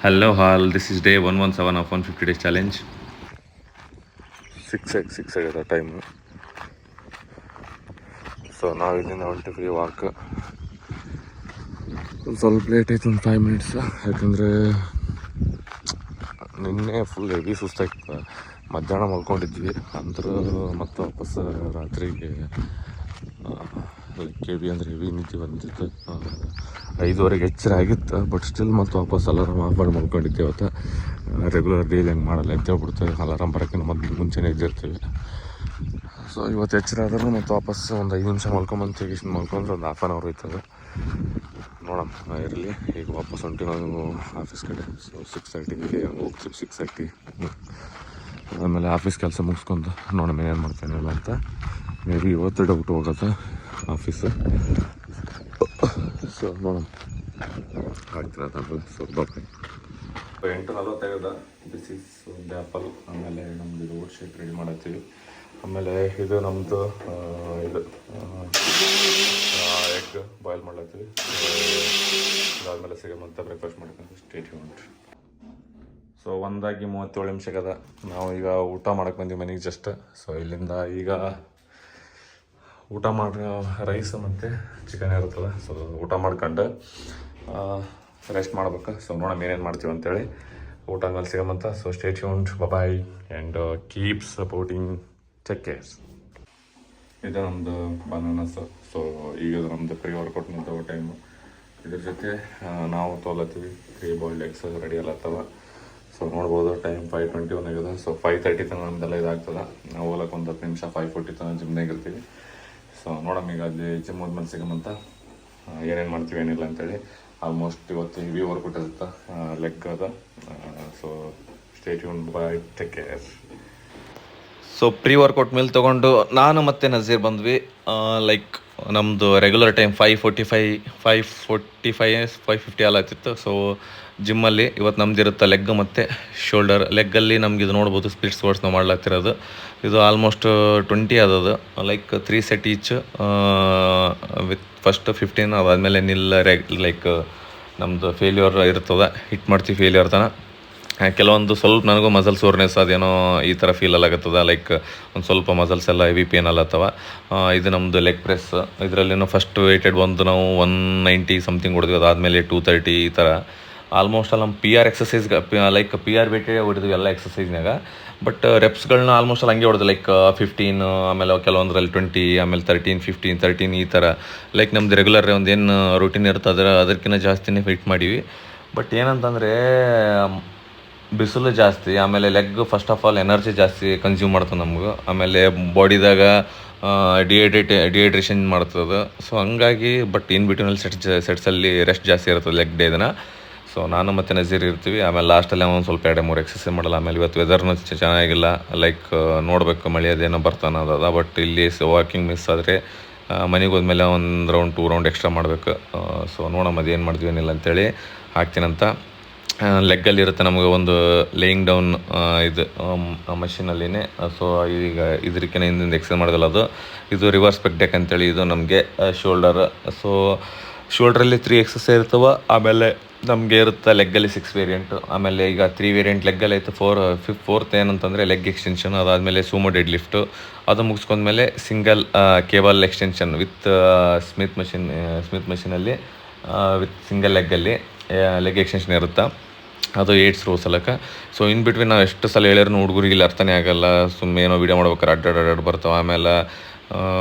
Hello, all. This is day 117 of 150 days challenge. 6 agada time. So ನಾವು ಇಲ್ಲಿಂದ ಹೊಂಟಿದ್ವಿ walk. ಒಂದು ಸ್ವಲ್ಪ ಲೇಟ್ ಆಯ್ತು, ಒಂದು 5 minutes. ಯಾಕಂದರೆ ನಿನ್ನೆ ಫುಲ್ ಹೆವಿ ಸುಸ್ತಾಯ್ತು. ಮಧ್ಯಾಹ್ನ ಮಲ್ಕೊಂಡಿದ್ವಿ ಅಂದ್ರೆ ಮತ್ತೆ ವಾಪಸ್ ರಾತ್ರಿಗೆ ಹೆವಿ ಅಂದರೆ ಹೆವಿ ನಿದ್ದೆ ಬಂದಿತ್ತು. 5:30 ಎಚ್ಚರ ಆಗಿತ್ತು. ಬಟ್ ಸ್ಟಿಲ್ ಮತ್ತೆ ವಾಪಸ್ ಅಲಾರಾಮ್ ಆಫ್ ಮಾಡಿ ಮಲ್ಕೊಂಡಿದ್ದೆ. ಅವತ್ತು ರೆಗ್ಯುಲರ್ ಡೈಲಿ ಹಂಗೆ ಮಾಡಲ್ಲ ಅಂತ ಹೇಳ್ಬಿಡ್ತೇವೆ. ಅಲಾರಾಮ್ ಬರೋಕ್ಕಿಂತ ಮುಂಚೆನೇ ಎದ್ದಿರ್ತೀವಿ. ಸೊ ಇವತ್ತು ಎಚ್ಚರ ಆದರೂ ಮತ್ತು ವಾಪಸ್ ಒಂದು 5 ನಿಮಿಷ ಮಲ್ಕೊಂಬಂತೀವಿ. ಇಷ್ಟು ಮಲ್ಕೊಂಡ್ರೆ ಒಂದು 1/2 hour ಹೋಯ್ತದೆ. ನೋಡೋಣ ಇರಲಿ. ಈಗ ವಾಪಸ್ ಹೊಂಟಿ ನಾವು ಆಫೀಸ್ ಕಡೆ. ಸೊ 6:30ಗೆ ಹೋಗ್ತೀವಿ. 6:30 ಆಮೇಲೆ ಆಫೀಸ್ ಕೆಲಸ ಮುಗಿಸ್ಕೊಂಡು ನೋಡೋಣ ಏನು ಮಾಡ್ತೇನೆ ಅಂತ. ಮೇ ಬಿ ಇವತ್ತು ಡೌಟ್ ಹೋಗುತ್ತೆ ಆಫೀಸು. ಸೊ ನೋಡೋಣ ಆಗ್ತೀರ ಅದಲ್ಲ. So bye. 8:45 ಬಿಸಿಸ್ ಒಂದು ಆ್ಯಪಲ್. ಆಮೇಲೆ ನಮ್ಮದು ಇದು ಓಟ್ ಶೀಟ್ ರೆಡಿ ಮಾಡತ್ತೀವಿ. ಆಮೇಲೆ ಇದು ನಮ್ಮದು ಇದು ಎಗ್ ಬಾಯ್ಲ್ ಮಾಡ್ಲತ್ತೀವಿ. ಅದಾದಮೇಲೆ ಸಿಗಮಂತ ಬ್ರೇಕ್ಫಾಸ್ಟ್ ಮಾಡ್ಕೊಂಡು ಸ್ಟೇಟ್ ಉಂಟು. ಸೊ 1:37 ನಿಮಿಷಕ್ಕದ ನಾವು ಈಗ ಊಟ ಮಾಡಕ್ಕೆ ಬಂದ್ವಿ ಮನೆಗೆ ಜಸ್ಟ್. ಸೊ ಇಲ್ಲಿಂದ ಈಗ ಊಟ ಮಾಡಿ ರೈಸ್ ಮತ್ತು ಚಿಕನ್ ಇರುತ್ತಲ್ಲ. ಸೊ ಊಟ ಮಾಡ್ಕೊಂಡು ರೆಸ್ಟ್ ಮಾಡ್ಬೇಕು. ಸೊ ನೋಡೋಣ ಏನೇನು ಮಾಡ್ತೀವಿ ಅಂತೇಳಿ. ಊಟ ಆದ್ಮೇಲೆ ಸಿಗಮಂತ. So stay tuned. Bye and keep supporting. Take care. ಇದು ನಮ್ಮದು ಬನಾನಸ್. ಸೊ ಈಗ ನಮ್ಮದು ಪ್ರೀ ವರ್ಕೌಟ್ ನಿಂತವ ಟೈಮು. ಇದ್ರ ಜೊತೆ ನಾವು ತೊಗೊಳತ್ತೀವಿ 3 ಬಾಯ್ಲ್ಡ್ ಎಗ್ಸ್ ರೆಡಿ ಅಲ್ಲತ್ತವ. ಸೊ ನೋಡ್ಬೋದು ಟೈಮ್ 5:21 ಆಗ್ಯದ. ಸೊ 5:30 ತನಕ ನಮ್ದೆಲ್ಲ ಇದಾಗ್ತದೆ. ನಾವು ಹೋಗಕ್ಕೆ ಒಂದು 10 ನಿಮಿಷ 5:40 ತನಕ ಜಿಮ್ನಾಗ ಇರ್ತೀವಿ. ಸೊ ನೋಡಮ್ಮ ಈಗ ಅಲ್ಲಿ ಜಿಮ್ ಹೋದ್ಮೇಲೆ ಸಿಗಮಂತ ಏನೇನು ಮಾಡ್ತೀವಿ ಏನಿಲ್ಲ ಅಂತೇಳಿ. ಆಲ್ಮೋಸ್ಟ್ ಇವತ್ತು ಹೆವಿ ವರ್ಕೌಟ್ ಇರುತ್ತೆ, ಲೆಗ್ ಅದ. So stay tune. Bye, take care. So pre workout meal ತೊಗೊಂಡು ನಾನು ಮತ್ತು ನಜೀರ್ ಬಂದ್ವಿ. ಲೈಕ್ ನಮ್ಮದು ರೆಗ್ಯುಲರ್ ಟೈಮ್ 5:45 5:50 ಎಲ್ಲ ಆಗ್ತಿತ್ತು. ಸೊ ಜಿಮ್ಮಲ್ಲಿ ಇವತ್ತು ನಮ್ದು ಇರುತ್ತೆ ಲೆಗ್ ಮತ್ತು ಶೋಲ್ಡರ್. ಲೆಗ್ಗಲ್ಲಿ ನಮ್ಗೆ ಇದು ನೋಡ್ಬೋದು ಸ್ಪ್ಲಿಟ್ಸ್ ವರ್ಡ್ಸ್ ನಾವು ಮಾಡ್ಲಾಗ್ತಿರೋದು. ಇದು ಆಲ್ಮೋಸ್ಟ್ 20 ಅದದು. Like 3 set each with first 15. ಅದಾದಮೇಲೆ ಲೈಕ್ ನಮ್ಮದು ಫೇಲ್ಯೂರ್ ಇರ್ತದೆ. ಹಿಟ್ ಮಾಡ್ತೀವಿ ಫೇಲ್ಯೂರ್ ತನ. ಕೆಲವೊಂದು ಸ್ವಲ್ಪ ನನಗೂ ಮಸಲ್ ಸೋರ್ನೆಸ್ ಅದೇನೋ ಈ ಥರ ಫೀಲ್ ಅಲ್ಲಾಗತ್ತದ. ಲೈಕ್ ಒಂದು ಸ್ವಲ್ಪ ಮಸಲ್ಸ್ ಎಲ್ಲ ಹೆವಿ ಪೇನ್ ಅಲ್ಲತ್ತವ. ಇದು ನಮ್ಮದು ಲೆಗ್ ಪ್ರೆಸ್. ಇದರಲ್ಲಿನೂ ಫಸ್ಟ್ ವೇಟೆಡ್ ಒಂದು ನಾವು 190 ಸಮಥಿಂಗ್ ಹೊಡೆದ್ವಿ. ಅದಾದಮೇಲೆ 230 ಈ ಥರ. ಆಲ್ಮೋಸ್ಟ್ ಅಲ್ಲಿ ನಮ್ಮ PR ಎಕ್ಸಸೈಸ್ಗೆ ಲೈಕ್ PR ವೇಟೇ ಹೊಡೆದ್ವಿ ಎಲ್ಲ ಎಕ್ಸಸೈಸ್ನಾಗ. ಬಟ್ ರೆಪ್ಸ್ಗಳನ್ನ ಆಲ್ಮೋಸ್ಟ್ ಅಲ್ಲಿ ಹಂಗೆ ಹೊಡೆದು ಲೈಕ್ 15, ಆಮೇಲೆ ಕೆಲವೊಂದರಲ್ಲಿ 20, ಆಮೇಲೆ 13, 15, 13 ಈ ಥರ. ಲೈಕ್ ನಮ್ದು ರೆಗ್ಯುಲರ್ ಒಂದು ಏನು ರೂಟೀನ್ ಇರ್ತದೆ ಅದಕ್ಕಿಂತ ಜಾಸ್ತಿನೇ ಫಿಟ್ ಮಾಡೀವಿ. ಬಟ್ ಏನಂತಂದರೆ ಬಿಸಿಲು ಜಾಸ್ತಿ, ಆಮೇಲೆ leg first of all energy ಜಾಸ್ತಿ ಕನ್ಸ್ಯೂಮ್ ಮಾಡ್ತದೆ ನಮ್ಗೆ. ಆಮೇಲೆ ಬಾಡಿದಾಗ ಡಿಹೈಡ್ರೇಷನ್ ಮಾಡ್ತದೆ. ಸೊ ಹಂಗಾಗಿ ಬಟ್ ಇನ್ ಬಿಟ್ವೀನಲ್ಲಿ ಸೆಟ್ಸಲ್ಲಿ ರೆಸ್ಟ್ ಜಾಸ್ತಿ ಇರ್ತದೆ ಲೆಗ್ ಡೇ ದಿನ. ಸೊ ನಾನು ಮತ್ತು ನಜೀರ್ ಇರ್ತೀವಿ. ಆಮೇಲೆ ಲಾಸ್ಟಲ್ಲಿ ಒಂದು ಸ್ವಲ್ಪ 2-3 ಎಕ್ಸಸೈಸ್ ಮಾಡಲ್ಲ. ಆಮೇಲೆ ಇವತ್ತು ವೆದರ್ನೂ ಚೆನ್ನಾಗಿಲ್ಲ. ಲೈಕ್ ನೋಡಬೇಕು ಮಳೆ ಅದೇನೋ ಬರ್ತಾನೆ ಅದ. ಬಟ್ ಇಲ್ಲಿ ವಾಕಿಂಗ್ ಮಿಸ್ ಆದರೆ ಮನೆಗೆ ಹೋದ್ಮೇಲೆ ಒಂದು ರೌಂಡ್ 2 ರೌಂಡ್ ಎಕ್ಸ್ಟ್ರಾ ಮಾಡಬೇಕು. ಸೊ ನೋಡೋಣ ಅದೇನು ಮಾಡ್ತೀವಿ ಏನಿಲ್ಲ ಅಂತೇಳಿ ಹಾಕ್ತೀನಂತ. ಲೆಗ್ಗಲ್ಲಿ ಇರುತ್ತೆ ನಮಗೆ ಒಂದು ಲೇಯಿಂಗ್ ಡೌನ್ ಇದು ಮಷೀನಲ್ಲಿನೇ. ಸೊ ಈಗ ಇದಕ್ಕಿಂತ ಹಿಂದಿಂದ ಎಕ್ಸಸೈಸ್ ಮಾಡೋದಲ್ಲ ಅದು. ಇದು ರಿವರ್ಸ್ ಪೆಕ್ ಡೆಕ್ ಅಂತೇಳಿ. ಇದು ನಮಗೆ ಶೋಲ್ಡರ್. ಸೊ ಶೋಲ್ಡ್ರಲ್ಲಿ 3 ಎಕ್ಸಸೈಸ್ ಇರ್ತವೆ. ಆಮೇಲೆ ನಮಗೆ ಇರುತ್ತೆ ಲೆಗ್ಗಲ್ಲಿ 6 ವೇರಿಯಂಟು. ಆಮೇಲೆ ಈಗ 3 ವೇರಿಯಂಟ್ ಲೆಗ್ಗಲ್ಲಿ ಐತೆ. ಫೋರ್ತ್ ಏನಂತಂದರೆ ಲೆಗ್ ಎಕ್ಸ್ಟೆನ್ಷನ್. ಅದಾದಮೇಲೆ ಸೂಮೋ ಡೆಡ್ ಲಿಫ್ಟು. ಅದು ಮುಗಿಸ್ಕೊಂಡ್ಮೇಲೆ single cable extension with Smith ಮಷೀನಲ್ಲಿ ವಿತ್ ಸಿಂಗಲ್ ಲೆಗ್ಗಲ್ಲಿ ಲೆಗ್ ಎಕ್ಸ್ಟೆನ್ಷನ್ ಇರುತ್ತೆ. ಅದು 8 rows ಅಲ್ಲಕ್ಕ. ಸೊ ಇನ್ ಬಿಟ್ವೀನ್ ನಾವು ಎಷ್ಟು ಸಲ ಹೇಳಿದ್ರು ಹುಡುಗರಿಗೆ ಇಲ್ಲಿ ಅರ್ಥನೇ ಆಗೋಲ್ಲ. ಸುಮ್ಮನೆ ಏನೋ ವೀಡಿಯೋ ಮಾಡ್ಬೇಕಾರೆ ಅಡ್ಡಾಡ್ ಬರ್ತಾವೆ. ಆಮೇಲೆ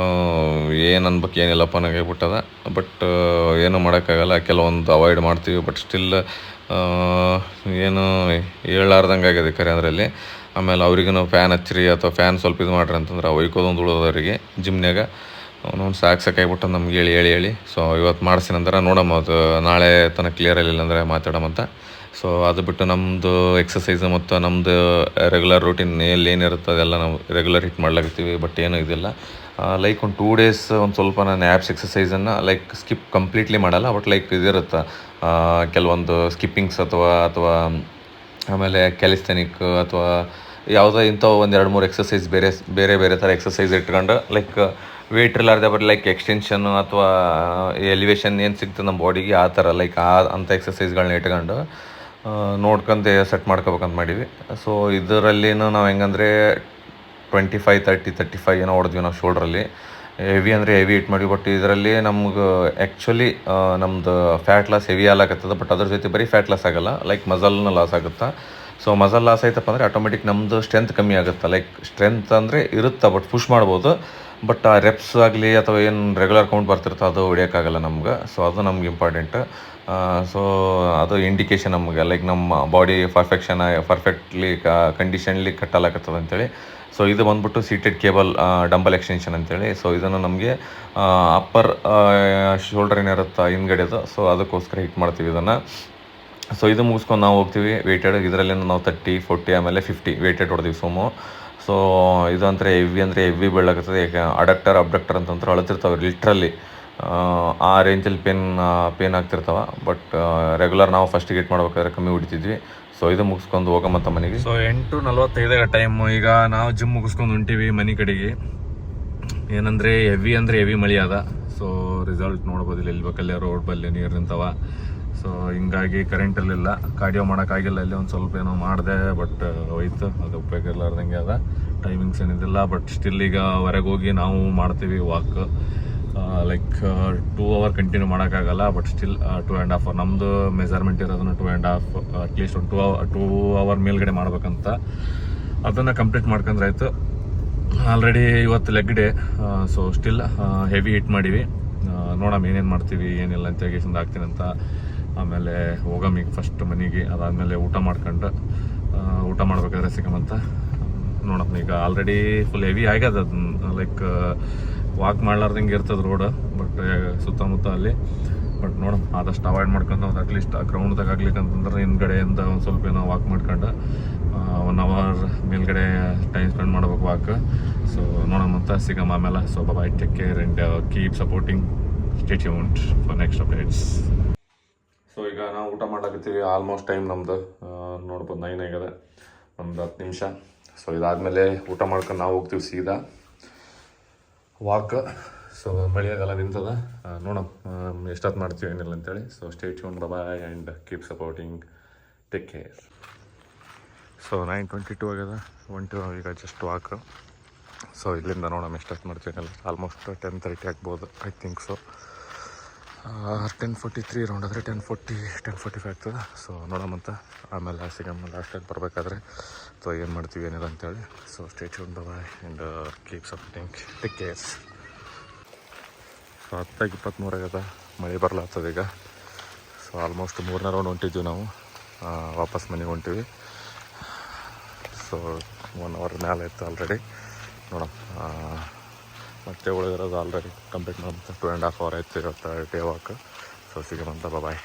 ಏನು ಅನ್ಬೇಕು ಏನಿಲ್ಲಪ್ಪ ನನಗಾಗ್ಬಿಟ್ಟದ. ಬಟ್ ಏನೂ ಮಾಡೋಕ್ಕಾಗಲ್ಲ. ಕೆಲವೊಂದು ಅವಾಯ್ಡ್ ಮಾಡ್ತೀವಿ. ಬಟ್ ಸ್ಟಿಲ್ ಏನು ಹೇಳಾರ್ದಂಗೆ ಆಗಿದೆ ಖರೆ ಅದರಲ್ಲಿ. ಆಮೇಲೆ ಅವ್ರಿಗೂ ಫ್ಯಾನ್ ಹಚ್ಚಿರಿ ಅಥವಾ ಫ್ಯಾನ್ ಸ್ವಲ್ಪ ಇದು ಮಾಡ್ರಿ ಅಂತಂದ್ರೆ ಒಯ್ಕೋದೊಂದು ಉಳಿದವರಿಗೆ ಜಿಮ್ನಾಗ ಅವನೊಂದು ಸಾಕಾಗ್ಬಿಟ್ಟು ನಮ್ಗೆ ಹೇಳಿ. ಸೊ ಇವತ್ತು ಮಾಡಿಸಿನಂದ್ರೆ ನೋಡಮ್ಮ, ಅದು ನಾಳೆ ತನಕ ಕ್ಲಿಯರ್ ಆಗಿಲ್ಲ ಅಂದರೆ ಮಾತಾಡೋಮಂತ. ಸೊ ಅದು ಬಿಟ್ಟು ನಮ್ಮದು ಎಕ್ಸಸೈಸ್ ಮತ್ತು ನಮ್ಮದು ರೆಗ್ಯುಲರ್ ರೂಟೀನ್ ಏನಿರುತ್ತೆ ಅದೆಲ್ಲ ನಾವು ರೆಗ್ಯುಲರ್ ಹಿಟ್ ಮಾಡ್ಲಾಗ್ತೀವಿ. ಬಟ್ ಏನೂ ಇದಿಲ್ಲ. ಲೈಕ್ ಒಂದು 2 days ಒಂದು ಸ್ವಲ್ಪ ನಾನು ಆ್ಯಪ್ಸ್ ಎಕ್ಸಸೈಸನ್ನು ಲೈಕ್ ಸ್ಕಿಪ್ ಕಂಪ್ಲೀಟ್ಲಿ ಮಾಡಲ್ಲ. ಬಟ್ ಲೈಕ್ ಇದಿರುತ್ತೆ ಕೆಲವೊಂದು ಸ್ಕಿಪ್ಪಿಂಗ್ಸ್ ಅಥವಾ ಆಮೇಲೆ ಕ್ಯಾಲಿಸ್ಥೆನಿಕ್ ಅಥವಾ ಯಾವುದೋ ಇಂಥವು 1-2-3 ಎಕ್ಸಸೈಸ್ ಬೇರೆ ಥರ ಎಕ್ಸಸೈಸ್ ಇಟ್ಕೊಂಡು ಲೈಕ್ ವೇಟ್ ಇರಲಾರ್ದೆ ಬರೀ ಲೈಕ್ ಎಕ್ಸ್ಟೆನ್ಷನ್ನು ಅಥವಾ ಎಲಿವೇಶನ್ ಏನು ಸಿಗ್ತದೆ ನಮ್ಮ ಬಾಡಿಗೆ ಆ ಥರ ಲೈಕ್ ಅಂಥ ಎಕ್ಸಸೈಸ್ಗಳನ್ನ ಇಟ್ಕೊಂಡು ನೋಡ್ಕೊಂಡೆ ಸೆಟ್ ಮಾಡ್ಕೋಬೇಕಂತ ಮಾಡೀವಿ. ಸೊ ಇದರಲ್ಲಿನೂ ನಾವು ಹೆಂಗಂದರೆ 25-30-35 ಏನೋ ಹೊಡೆದ್ವಿ ನಾವು ಶೋಲ್ಡ್ರಲ್ಲಿ. ಹೆವಿ ಅಂದರೆ ಹೆವಿ ಹಿಟ್ ಮಾಡಿವಿ. ಬಟ್ ಇದರಲ್ಲಿ ನಮ್ಗೆ ಆ್ಯಕ್ಚುಲಿ ನಮ್ಮದು ಫ್ಯಾಟ್ ಲಾಸ್ ಹೆವಿ ಆಗತ್ತದ. ಬಟ್ ಅದ್ರ ಜೊತೆ ಬರೀ ಫ್ಯಾಟ್ ಲಾಸ್ ಆಗೋಲ್ಲ, ಲೈಕ್ ಮಸಲ್ನ ಲಾಸ್ ಆಗುತ್ತೆ. ಸೊ ಮಸಲ್ ಲಾಸ್ ಆಯ್ತಪ್ಪ ಅಂದರೆ ಆಟೋಮೆಟಿಕ್ ನಮ್ಮದು ಸ್ಟ್ರೆಂತ್ ಕಮ್ಮಿ ಆಗುತ್ತೆ. ಲೈಕ್ ಸ್ಟ್ರೆಂತ್ ಅಂದರೆ ಇರುತ್ತೆ, ಬಟ್ ಪುಷ್ ಮಾಡ್ಬೋದು. ಬಟ್ ಆ ರೆಪ್ಸ್ ಆಗಲಿ ಅಥವಾ ಏನು ರೆಗ್ಯುಲರ್ ಕೌಂಟ್ ಬರ್ತಿರ್ತೋ ಅದು ಹೊಡಿಯೋಕ್ಕಾಗಲ್ಲ ನಮ್ಗೆ. ಸೊ ಅದು ನಮ್ಗೆ ಇಂಪಾರ್ಟೆಂಟ್. ಸೊ ಅದು ಇಂಡಿಕೇಶನ್ ನಮಗೆ, ಲೈಕ್ ನಮ್ಮ ಬಾಡಿ ಪರ್ಫೆಕ್ಟ್ಲಿ ಕಂಡೀಷನ್ಲಿ ಕಟ್ಟಲಾಗತ್ತದ ಅಂತೇಳಿ. ಸೊ ಇದು ಬಂದ್ಬಿಟ್ಟು ಸೀಟೆಡ್ ಕೇಬಲ್ ಡಂಬಲ್ ಎಕ್ಸ್ಟೆನ್ಷನ್ ಅಂತೇಳಿ. ಸೊ ಇದನ್ನು ನಮಗೆ ಅಪ್ಪರ್ ಶೋಲ್ಡರ್ ಏನಿರುತ್ತೆ ಹಿಂದ್ಗಡೆದು, ಸೊ ಅದಕ್ಕೋಸ್ಕರ ಹಿಟ್ ಮಾಡ್ತೀವಿ ಇದನ್ನು. ಸೊ ಇದು ಮುಗಿಸ್ಕೊಂಡು ನಾವು ಹೋಗ್ತೀವಿ ವೇಟೆಡ್. ಇದರಲ್ಲಿ ನಾವು 30, 40 ಆಮೇಲೆ 50 ವೇಟೆಡ್ ಹೊಡೆದೀವಿ ಸುಮೋ. ಸೊ ಇದು ಅಂದರೆ ಹೆವಿ ಬೀಳಾಗುತ್ತದೆ. ಯಾಕೆ ಅಬ್ಡಕ್ಟರ್ ಅಂತಂದ್ರೆ ಅಳತಿರ್ತಾವೆ ಲಿಟ್ರಲ್ಲಿ. ಆ ರೇಂಜಲ್ಲಿ ಪೇನ್ ಆಗ್ತಿರ್ತಾವೆ. ಬಟ್ ರೆಗ್ಯುಲರ್ ನಾವು ಫಸ್ಟಿಗೆ ಹಿಟ್ ಮಾಡ್ಬೇಕಾದ್ರೆ ಕಮ್ಮಿ ಹೊಡಿತಿದ್ವಿ. ಸೊ ಇದು ಮುಗಿಸ್ಕೊಂಡು ಹೋಗಮತ್ತ ಮನೆಗೆ. So 8:45 time. ಈಗ ನಾವು ಜಿಮ್ ಮುಗಿಸ್ಕೊಂಡು ಹೊಂಟೀವಿ ಮನೆ ಕಡೆಗೆ. ಏನಂದರೆ ಹೆವಿ ಮಳೆ ಅದ. ಸೊ ರಿಸಲ್ಟ್ ನೋಡ್ಬೋದು ಇಲ್ಲಿ ಬೇಕಲ್ಲೇ ರೋಡ್ ಬಲ್ಲಿ ನೀರು ನಿಂತವ. ಸೊ ಹಿಂಗಾಗಿ ಕರೆಂಟಲ್ಲಿಲ್ಲ, ಕಾರ್ಡಿಯೋ ಮಾಡೋಕ್ಕಾಗಿಲ್ಲ. ಅಲ್ಲಿ ಒಂದು ಸ್ವಲ್ಪ ಏನೋ ಮಾಡಿದೆ, ಬಟ್ ಹೋಯ್ತು. ಅದು ಉಪಯೋಗ ಇರ್ಲಾರ್ದಂಗೆ ಅದ. ಟೈಮಿಂಗ್ಸ್ ಏನಿದಿಲ್ಲ. ಬಟ್ ಸ್ಟಿಲ್ ಈಗ ಹೊರಗೆ ಹೋಗಿ ನಾವು ಮಾಡ್ತೀವಿ ವಾಕ್. ಲೈಕ್ 2 ಅವರ್ ಕಂಟಿನ್ಯೂ ಮಾಡೋಕ್ಕಾಗಲ್ಲ. ಬಟ್ ಸ್ಟಿಲ್ 2.5 ಅವರ್ ನಮ್ಮದು ಮೆಜರ್ಮೆಂಟ್ ಇರೋದನ್ನು 2.5 ಅಟ್ಲೀಸ್ಟ್ ಒಂದು 2 ಅವರ್ ಮೇಲ್ಗಡೆ ಮಾಡ್ಬೇಕಂತ. ಅದನ್ನು ಕಂಪ್ಲೀಟ್ ಮಾಡ್ಕೊಂಡ್ರೆ ಆಯಿತು. ಆಲ್ರೆಡಿ ಇವತ್ತು leg day. So still heavy hit ಮಾಡೀವಿ. ನೋಡೋಣ ಏನೇನು ಮಾಡ್ತೀವಿ ಏನಿಲ್ಲ ಅಂತ ಹೇಗಿಂದ ಆಗ್ತೀನಿ ಅಂತ. ಆಮೇಲೆ ಹೋಗಮ್ಮೀಗ ಫಸ್ಟ್ ಮನೆಗೆ. ಅದಾದಮೇಲೆ ಊಟ ಮಾಡ್ಬೇಕಾದ್ರೆ ಸಿಗಮಂತ ನೋಡಪ್ಪ. ಈಗ ಆಲ್ರೆಡಿ ಫುಲ್ ಹೆವಿ ಆಗ್ಯದ. ಅದನ್ನ ಲೈಕ್ ವಾಕ್ ಮಾಡ್ಲಾರ್ದಂಗೆ ಇರ್ತದೆ ರೋಡ್, ಬಟ್ ಸುತ್ತಮುತ್ತ ಅಲ್ಲಿ. ಬಟ್ ನೋಡಮ್ ಆದಷ್ಟು ಅವಾಯ್ಡ್ ಮಾಡ್ಕೊಂಡು ಒಂದು ಅಟ್ಲೀಸ್ಟ್ ಆ ಗ್ರೌಂಡ್ದಾಗ ಆಗ್ಲಿಕ್ಕಂತಂದ್ರೆ ಹಿಂದ್ಗಡೆಯಿಂದ ಒಂದು ಸ್ವಲ್ಪ ಏನೋ ವಾಕ್ ಮಾಡ್ಕೊಂಡು 1 ಅವರ್ ಮೇಲ್ಗಡೆ ಟೈಮ್ ಸ್ಪೆಂಡ್ ಮಾಡ್ಬೇಕು ವಾಕ್. ಸೊ ನೋಡಮಂತ ಸಿಗಮ್ಮ ಆಮೇಲೆ. So bye, take care and keep supporting. Stay tuned for next updates. So ಈಗ ನಾವು ಊಟ ಮಾಡಾಕತ್ತೀವಿ. ಆಲ್ಮೋಸ್ಟ್ ಟೈಮ್ ನಮ್ಮದು ನೋಡ್ಬೋದು 9 ಆಗ್ಯದ, ಒಂದು 10 ನಿಮಿಷ. ಸೊ ಇದಾದಮೇಲೆ ಊಟ ಮಾಡ್ಕೊಂಡು ನಾವು ಹೋಗ್ತೀವಿ ಸೀದಾ ವಾಕ್. ಸೊ ಮಳೆಯಾಗೆಲ್ಲ ನಿಂತದ. ನೋಡಮ್ ಎಷ್ಟೊತ್ತು ಮಾಡ್ತೀವಿ ಏನಿಲ್ಲ ಅಂತೇಳಿ. So stay tuned. Bye and keep supporting. Take care. So 9:22 ಆಗ್ಯದ. ಈಗ ಜಸ್ಟ್ ವಾಕ್. ಸೊ ಇಲ್ಲಿಂದ ನೋಡೋಣ ಎಷ್ಟೊತ್ತು ಮಾಡ್ತೀವಿ ಏನಿಲ್ಲ. ಆಲ್ಮೋಸ್ಟ್ 10:30 ಆಗ್ಬೋದು, ಐ ಥಿಂಕ್. ಸೊ 10:43 ರೌಂಡ್ ಆದರೆ 10:45 ಆಗ್ತದೆ. ಸೊ ನೋಡೋಮಂತ ಆಮೇಲೆ ಸಿಗಮ್ಮ ಲಾಸ್ಟಾಗಿ ಬರಬೇಕಾದ್ರೆ. ಸೊ ಏನು ಮಾಡ್ತೀವಿ ಏನಿಲ್ಲ ಅಂತೇಳಿ. So stay tuned. Bye and keep supporting. Take care. So 10:23 ಆಗ್ಯದ. ಮಳೆ ಬರ್ಲಾಗ್ತದೆ ಈಗ. ಸೊ ಆಲ್ಮೋಸ್ಟ್ 3ನೇ ರೌಂಡ್ ಹೊಂಟಿದ್ವಿ ನಾವು. ವಾಪಸ್ ಮನೆಗೆ ಹೊಂಟಿವಿ. ಸೊ 1 ಅವರ್ ಮೇಲೆ ಇತ್ತು ಆಲ್ರೆಡಿ. ನೋಡೋಣ ಮತ್ತೆ ಉಳಿದಿರೋದು ಆಲ್ರೆಡಿ ಕಂಪ್ಲೀಟ್ ಮಾಡೋಂಥ 2.5 ಅವರ್ ಆಯ್ತು ಇವತ್ತು ಡೇ ವಾಕ್. ಸೊ ಸಿಗೋಣಂತ. ಬಾಯ್.